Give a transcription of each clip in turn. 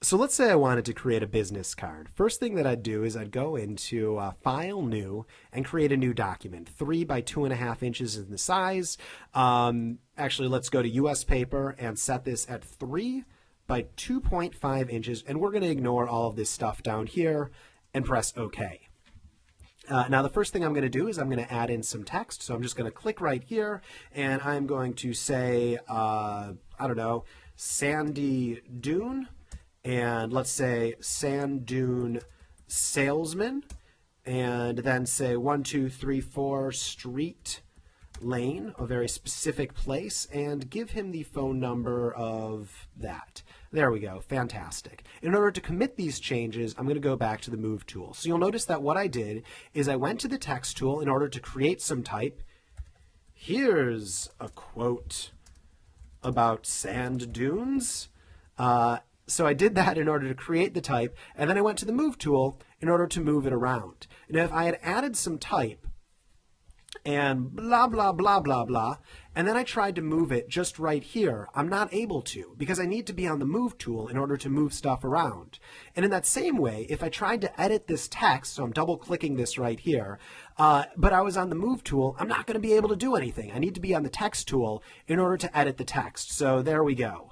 So let's say I wanted to create a business card. First thing that I'd do is I'd go into File, New, and create a new document. 3 by 2.5 inches in the size. Actually, let's go to US paper and set this at 3 by 2.5 inches. And we're going to ignore all of this stuff down here and press OK. Now, the first thing I'm going to do is I'm going to add in some text. So I'm just going to click right here, and I'm going to say, I don't know, Sandy Dune. And let's say Sand Dune Salesman, and then say 1234 Street Lane, a very specific place, and give him the phone number of that. There we go. Fantastic. In order to commit these changes, I'm going to go back to the Move tool. So you'll notice that what I did is I went to the Text tool in order to create some type. Here's a quote about sand dunes. So I did that in order to create the type, and then I went to the Move tool in order to move it around. Now, if I had added some type and blah, blah, blah, blah, blah, and then I tried to move it just right here, I'm not able to, because I need to be on the Move tool in order to move stuff around. And in that same way, if I tried to edit this text, so I'm double-clicking this right here, but I was on the Move tool, I'm not going to be able to do anything. I need to be on the Text tool in order to edit the text. So there we go.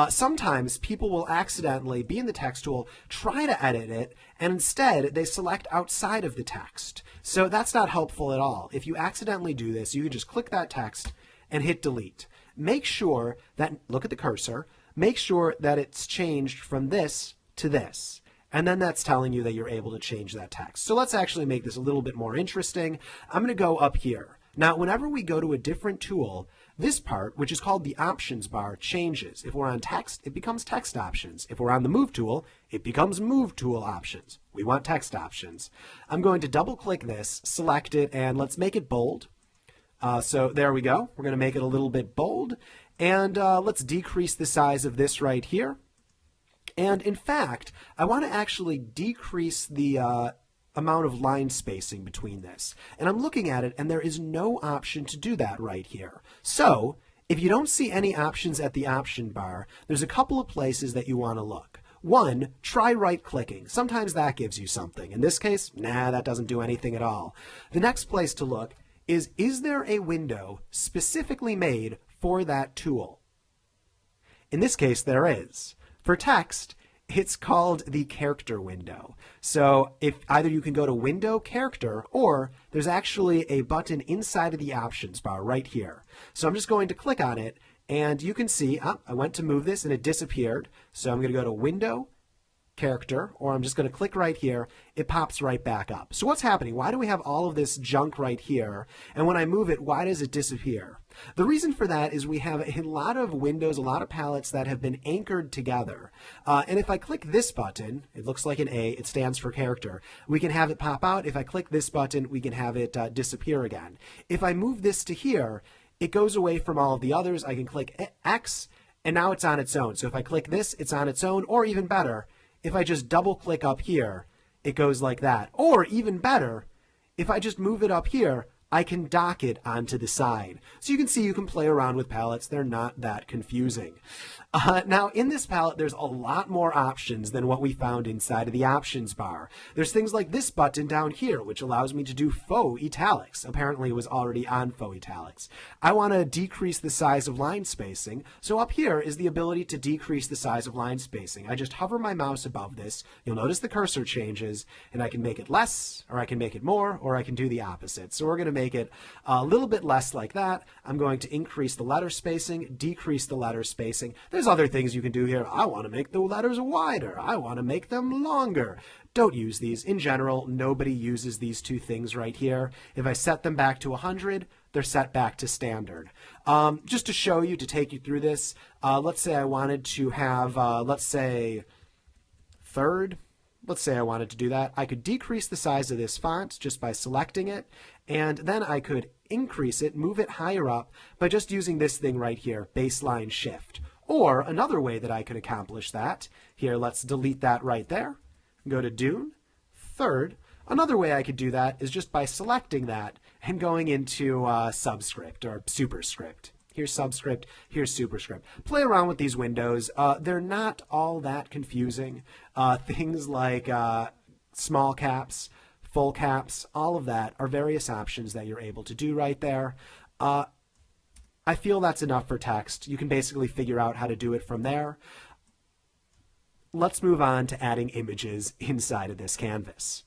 Sometimes people will accidentally be in the Text tool, try to edit it, and instead they select outside of the text. So that's not helpful at all. If you accidentally do this, you can just click that text and hit delete. Make sure that, look at the cursor, make sure that it's changed from this to this. And then that's telling you that you're able to change that text. So let's actually make this a little bit more interesting. I'm going to go up here. Now, whenever we go to a different tool, this part, which is called the options bar, changes. If we're on text, it becomes text options. If we're on the Move tool, it becomes Move tool options. We want text options. I'm going to double click this, select it, and let's make it bold. So there we go. We're going to make it a little bit bold. And let's decrease the size of this right here. And in fact, I want to actually decrease the amount of line spacing between this. And I'm looking at it, and there is no option to do that right here. So if you don't see any options at the option bar, there's a couple of places that you want to look. One, try right-clicking. Sometimes that gives you something. In this case, nah, that doesn't do anything at all. The next place to look is there a window specifically made for that tool? In this case, there is. For text, it's called the character window. So if either you can go to Window, Character, or there's actually a button inside of the options bar right here. So I'm just going to click on it, and you can see, I went to move this and it disappeared. So I'm going to go to Window, Character, or I'm just going to click right here. It pops right back up. So what's happening? Why do we have all of this junk right here? And when I move it, why does it disappear? The reason for that is we have a lot of windows, a lot of palettes that have been anchored together. And if I click this button, it looks like an A, it stands for character. We can have it pop out. If I click this button, we can have it disappear again. If I move this to here, it goes away from all of the others. I can click X, and now it's on its own. So if I click this, it's on its own, or even better, if I just double click up here, it goes like that. Or even better, if I just move it up here, I can dock it onto the side. So you can see you can play around with palettes. They're not that confusing. Now, in this palette, there's a lot more options than what we found inside of the options bar. There's things like this button down here, which allows me to do faux italics. Apparently, it was already on faux italics. I want to decrease the size of line spacing. So up here is the ability to decrease the size of line spacing. I just hover my mouse above this. You'll notice the cursor changes, and I can make it less, or I can make it more, or I can do the opposite. So we're going to make it a little bit less like that. I'm going to increase the letter spacing, decrease the letter spacing. There's other things you can do here. I want to make the letters wider. I want to make them longer. Don't use these. In general, nobody uses these two things right here. If I set them back to 100, they're set back to standard. Just to show you, to take you through this, let's say I wanted to have, let's say, third. Let's say I wanted to do that. I could decrease the size of this font just by selecting it, and then I could increase it, move it higher up by just using this thing right here, baseline shift. Or another way that I could accomplish that, here, let's delete that right there, go to Dune, third. Another way I could do that is just by selecting that and going into subscript or superscript. here's subscript, here's superscript. Play around with these windows. They're not all that confusing. Things like small caps, full caps, all of that are various options that you're able to do right there. I feel that's enough for text. You can basically figure out how to do it from there. Let's move on to adding images inside of this canvas.